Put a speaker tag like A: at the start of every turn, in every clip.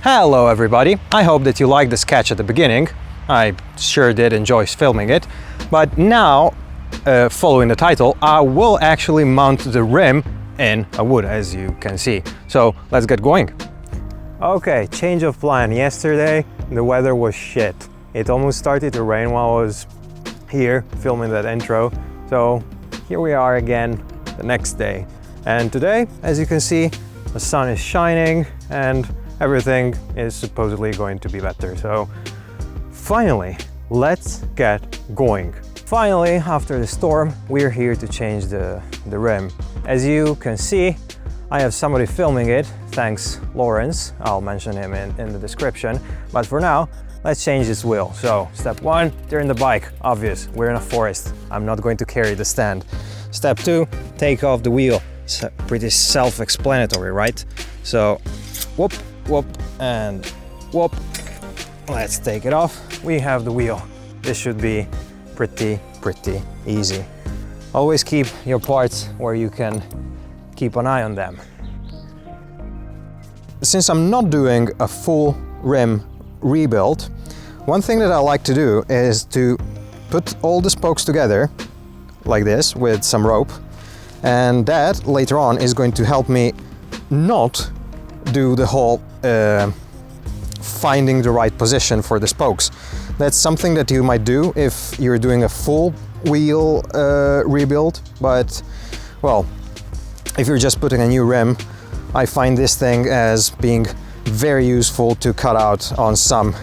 A: Hello everybody, I hope that you liked the sketch at the beginning. I sure did enjoy filming it, but now, following the title, I will actually mount the rim in a wood, as you can see. So let's get going. Okay, change of plan. Yesterday the weather was shit. It almost started to rain while I was here filming that intro. So here we are again the next day. And today, as you can see, the sun is shining and everything is supposedly going to be better. So finally, let's get going. Finally, after the storm, we're here to change the rim. As you can see, I have somebody filming it, thanks Lawrence. I'll mention him in the description. But for now, let's change this wheel. So step one, turn the bike. Obvious, we're in a forest. I'm not going to carry the stand. Step two, take off the wheel. It's pretty self-explanatory, right? So whoop, whoop, and whoop. Let's take it off. We have the wheel. This should be pretty easy. Always keep your parts where you can keep an eye on them. Since I'm not doing a full rim rebuild, one thing that I like to do is to put all the spokes together like this with some rope, and that later on is going to help me not do the whole finding the right position for the spokes. That's something that you might do if you're doing a full wheel rebuild, but well, if you're just putting a new rim, I find this thing as being very useful to cut out on some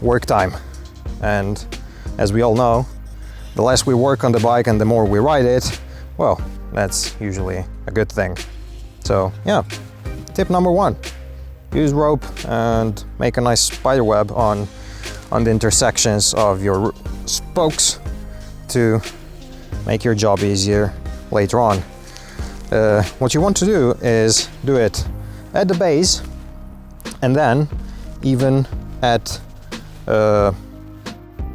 A: work time. And as we all know, the less we work on the bike and the more we ride it, well, that's usually a good thing. So yeah, tip number one, use rope and make a nice spider web on the intersections of your spokes to make your job easier later on. What you want to do is do it at the base and then even at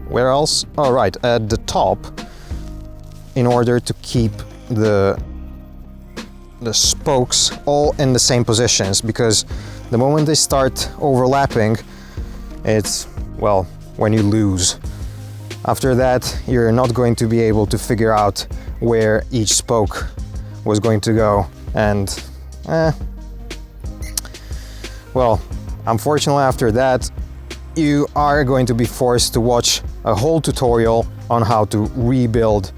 A: where else? Oh right, at the top, in order to keep the spokes all in the same positions, because the moment they start overlapping, it's, well, when you lose. After that, you're not going to be able to figure out where each spoke was going to go, and well, unfortunately after that you are going to be forced to watch a whole tutorial on how to rebuild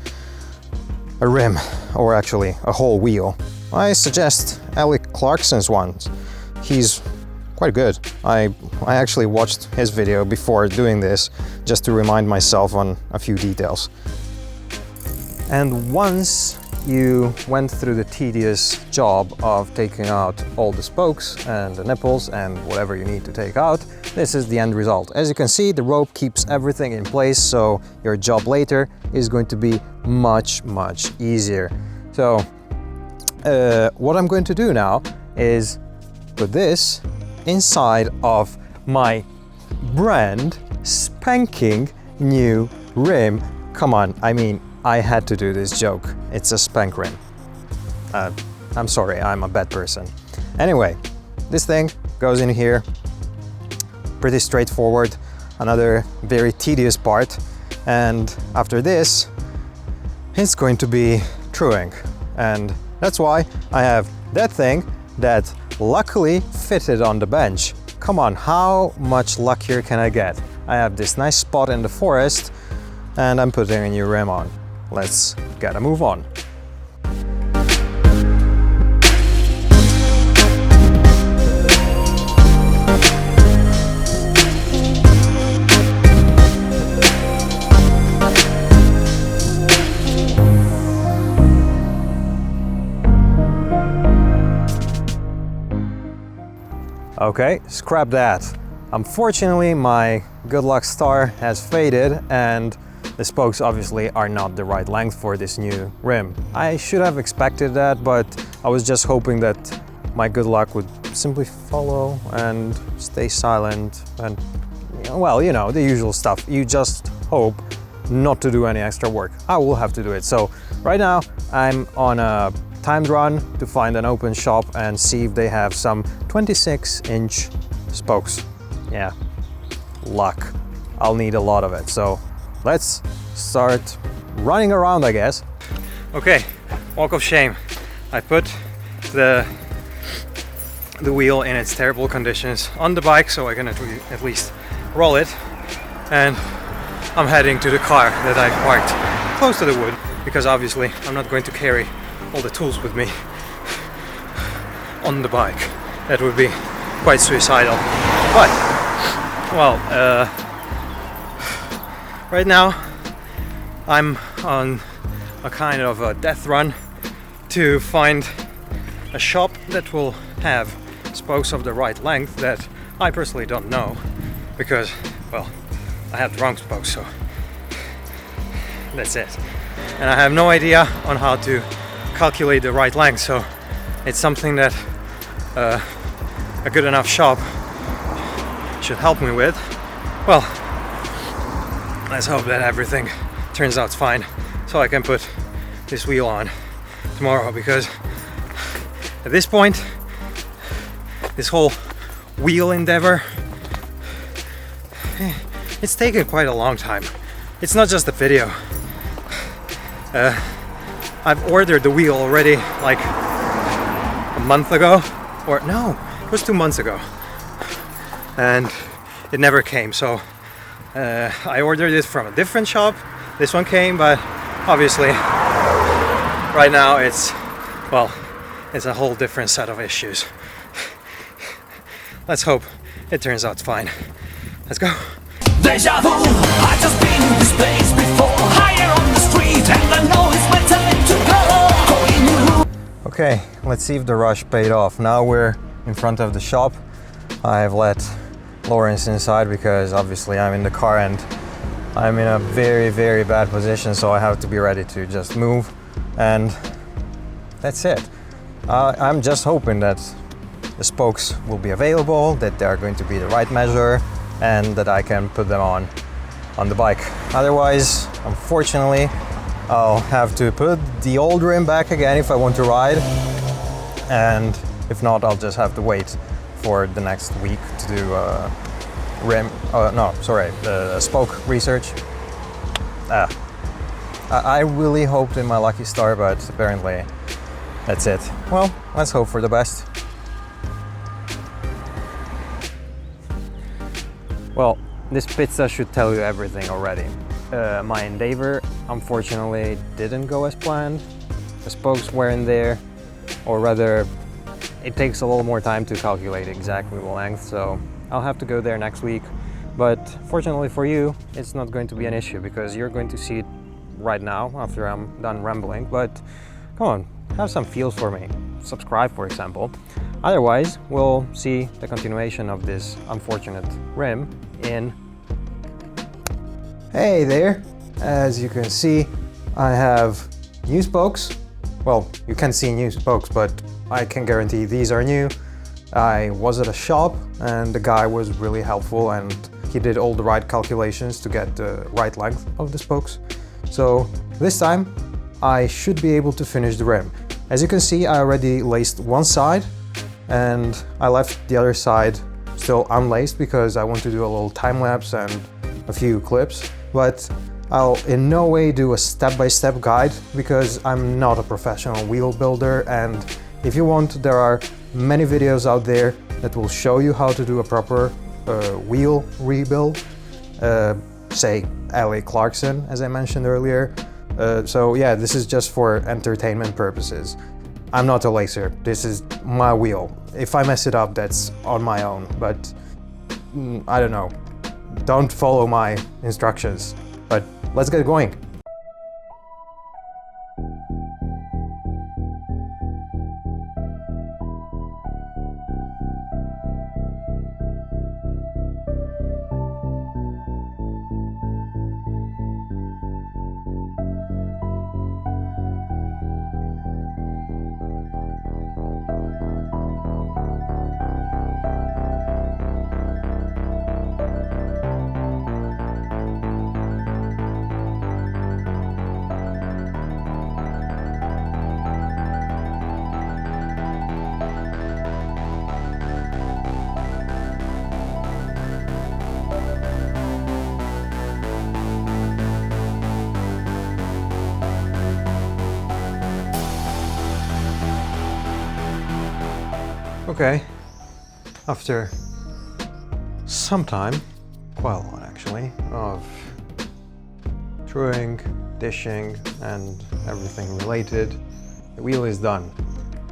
A: a rim, or actually a whole wheel. I suggest Alec Clarkson's one. He's quite good. I actually watched his video before doing this just to remind myself on a few details. And once you went through the tedious job of taking out all the spokes and the nipples and whatever you need to take out, this is the end result. As you can see, the rope keeps everything in place, so your job later is going to be much easier. So what I'm going to do now is put this inside of my brand spanking new rim. Come on, I mean, I had to do this joke. It's a spank rim. I'm sorry, I'm a bad person. Anyway, this thing goes in here. Pretty straightforward. Another very tedious part. And after this, it's going to be truing. And that's why I have that thing that luckily fitted on the bench. Come on, how much luckier can I get? I have this nice spot in the forest and I'm putting a new rim on. Let's get a move on. Okay, scrap that. Unfortunately, my good luck star has faded and the spokes obviously are not the right length for this new rim. I should have expected that, but I was just hoping that my good luck would simply follow and stay silent and, well, you know, the usual stuff. You just hope not to do any extra work. I will have to do it. So right now I'm on a timed run to find an open shop and see if they have some 26-inch spokes. Yeah, luck. I'll need a lot of it. So let's start running around, I guess. Okay, walk of shame. I put the wheel in its terrible conditions on the bike so I can at least roll it, and I'm heading to the car that I parked close to the wood, because obviously I'm not going to carry all the tools with me on the bike. That would be quite suicidal. But well, right now I'm on a kind of a death run to find a shop that will have spokes of the right length that I personally don't know, because, well, I have the wrong spokes, so that's it. And I have no idea on how to calculate the right length, so it's something that a good enough shop should help me with. Well, let's hope that everything turns out fine so I can put this wheel on tomorrow, because at this point, this whole wheel endeavor, it's taken quite a long time. It's not just the video. I've ordered the wheel already like a month ago, or no, it was 2 months ago, and it never came. So I ordered it from a different shop. This one came, but obviously right now it's a whole different set of issues. Let's hope it turns out fine. Let's go.
B: Deja vu, I've just been in this place before. Higher on the street, and I know it's my time to go.
A: Okay, let's see if the rush paid off. Now we're in front of the shop. I've let Lawrence inside because obviously I'm in the car and I'm in a very, very bad position, so I have to be ready to just move, and that's it. I'm just hoping that the spokes will be available, that they are going to be the right measure, and that I can put them on the bike. Otherwise, unfortunately, I'll have to put the old rim back again if I want to ride, and if not, I'll just have to wait for the next week to do spoke research. I really hoped in my lucky star, but apparently that's it. Well, let's hope for the best. Well, this pizza should tell you everything already. My endeavor unfortunately didn't go as planned. The spokes weren't there, or rather, it takes a little more time to calculate exactly the length, so I'll have to go there next week. But fortunately for you, it's not going to be an issue, because you're going to see it right now after I'm done rambling. But come on, have some feels for me. Subscribe, for example. Otherwise, we'll see the continuation of this unfortunate rim in... Hey there! As you can see, I have new spokes. Well, you can see new spokes, but I can guarantee these are new. I was at a shop and the guy was really helpful, and he did all the right calculations to get the right length of the spokes. So this time I should be able to finish the rim. As you can see, I already laced one side and I left the other side still unlaced because I want to do a little time lapse and a few clips. But I'll in no way do a step-by-step guide because I'm not a professional wheel builder, and if you want, there are many videos out there that will show you how to do a proper wheel rebuild. Say L.A. Clarkson, as I mentioned earlier. So yeah, this is just for entertainment purposes. I'm not a lacer, this is my wheel. If I mess it up, that's on my own, but I don't know. Don't follow my instructions, but let's get going. Okay, after some time, quite a lot actually, of truing, dishing and everything related, the wheel is done.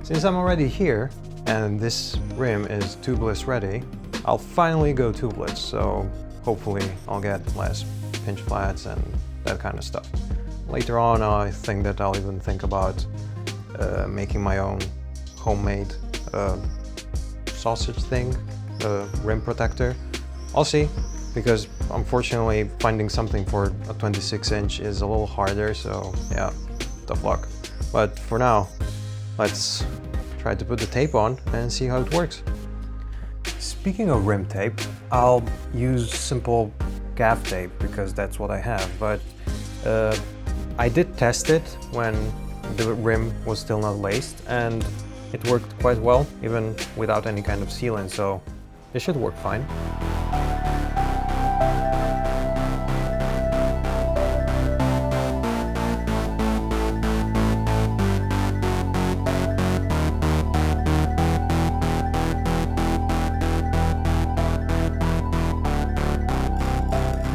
A: Since I'm already here and this rim is tubeless ready, I'll finally go tubeless, so hopefully I'll get less pinch flats and that kind of stuff. Later on I think that I'll even think about making my own homemade sausage thing, rim protector. I'll see, because unfortunately finding something for a 26-inch is a little harder, so yeah, tough luck. But for now, let's try to put the tape on and see how it works. Speaking of rim tape, I'll use simple gaff tape because that's what I have, but I did test it when the rim was still not laced and it worked quite well, even without any kind of sealant, so it should work fine.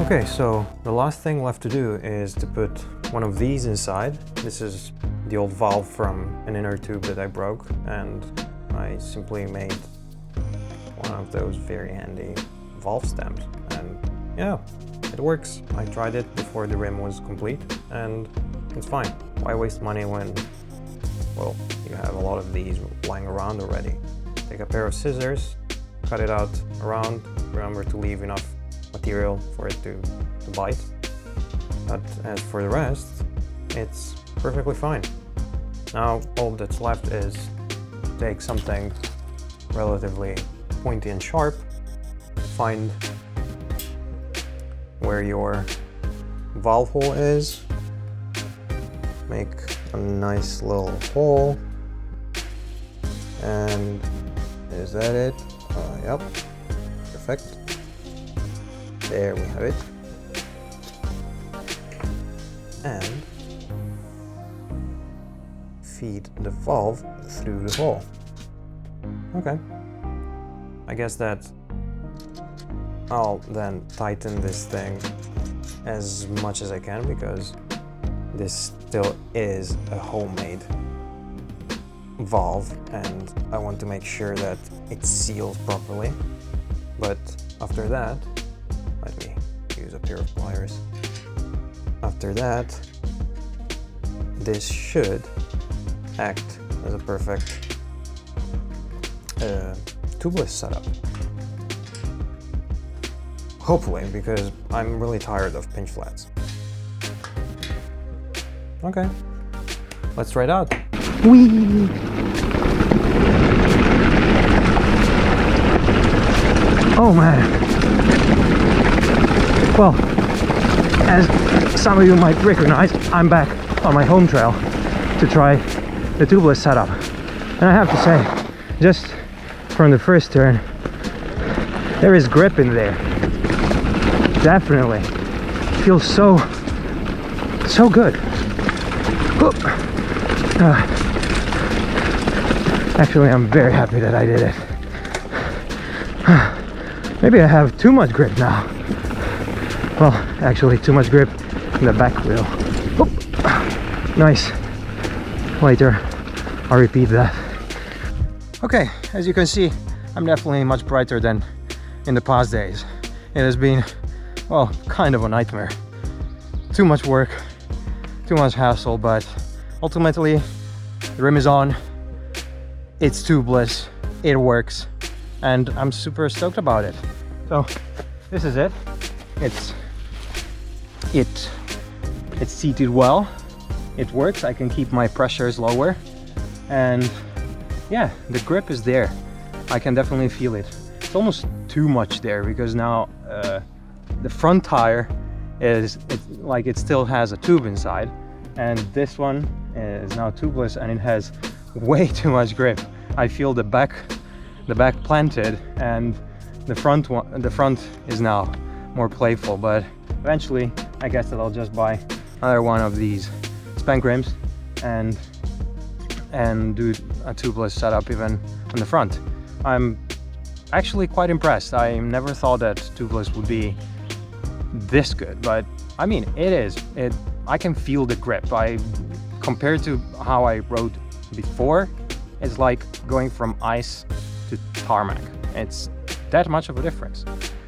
A: Okay, so the last thing left to do is to put one of these inside. This is the old valve from an inner tube that I broke, and I simply made one of those very handy valve stamps, and yeah, it works. I tried it before the rim was complete and it's fine. Why waste money when, well, you have a lot of these lying around already? Take a pair of scissors, cut it out around, remember to leave enough material for it to bite. But as for the rest, it's perfectly fine. Now all that's left is take something relatively pointy and sharp, find where your valve hole is, make a nice little hole, and is that it? Yep, perfect. There we have it. And feed the valve through the hole. Okay. I guess that I'll then tighten this thing as much as I can, because this still is a homemade valve and I want to make sure that it's sealed properly. But after that, let me use a pair of pliers. After that, this should act as a perfect tubeless setup. Hopefully, because I'm really tired of pinch flats. Okay, let's try it out.
C: Whee! Oh man. Well, as some of you might recognize, I'm back on my home trail to try the tubeless setup. And I have to say, just from the first turn, there is grip in there. Definitely. Feels so good. Actually, I'm very happy that I did it. Maybe I have too much grip now. Well, actually too much grip in the back wheel. Nice. Later, I'll repeat that. Okay, as you can see, I'm definitely much brighter than in the past days. It has been, well, kind of a nightmare. Too much work, too much hassle, but ultimately, the rim is on, it's tubeless, it works, and I'm super stoked about it. So, this is it. It's seated well, it works, I can keep my pressures lower, and yeah, the grip is there. I can definitely feel it. It's almost too much there, because now the front tire it still has a tube inside, and this one is now tubeless and it has way too much grip. I feel the back planted, and the front is now more playful, but eventually I guess that I'll just buy another one of these spank rims and do a tubeless setup even on the front. I'm actually quite impressed. I never thought that tubeless would be this good, but I mean, it is. I can feel the grip. Compared to how I rode before, it's like going from ice to tarmac. It's that much of a difference.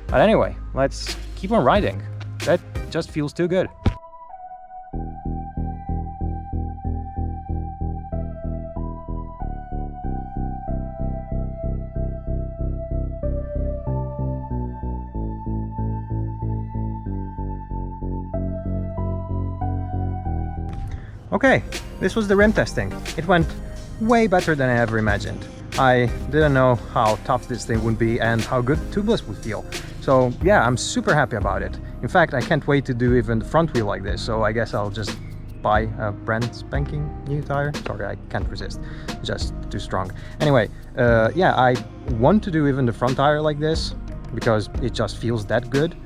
C: But anyway, let's keep on riding. That just feels too good. Okay, this was the rim testing. It went way better than I ever imagined. I didn't know how tough this thing would be and how good tubeless would feel. So yeah, I'm super happy about it. In fact, I can't wait to do even the front wheel like this, so I guess I'll just buy a brand spanking new tire. Sorry, I can't resist, just too strong. Anyway, yeah, I want to do even the front tire like this because it just feels that good.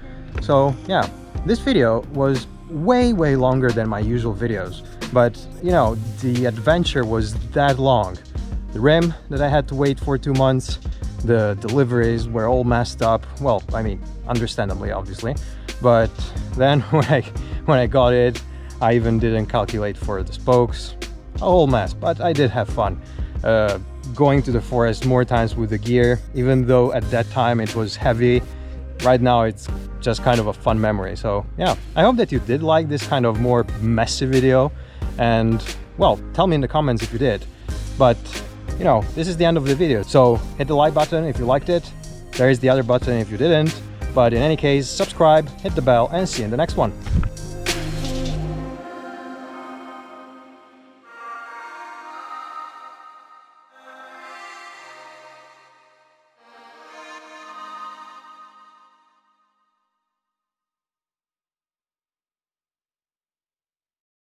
C: So yeah, this video was way longer than my usual videos, but you know, the adventure was that long. The rim that I had to wait for 2 months, the deliveries were all messed up. Well, I mean, understandably, obviously, but then when I got it, I even didn't calculate for the spokes. A whole mess, but I did have fun. Going to the forest more times with the gear, even though at that time it was heavy. Right now it's just kind of a fun memory. So yeah, I hope that you did like this kind of more messy video, and well, tell me in the comments if you did. But you know, this is the end of the video, so hit the like button if you liked it. There is the other button if you didn't, but in any case, subscribe, hit the bell, and see you in the next one.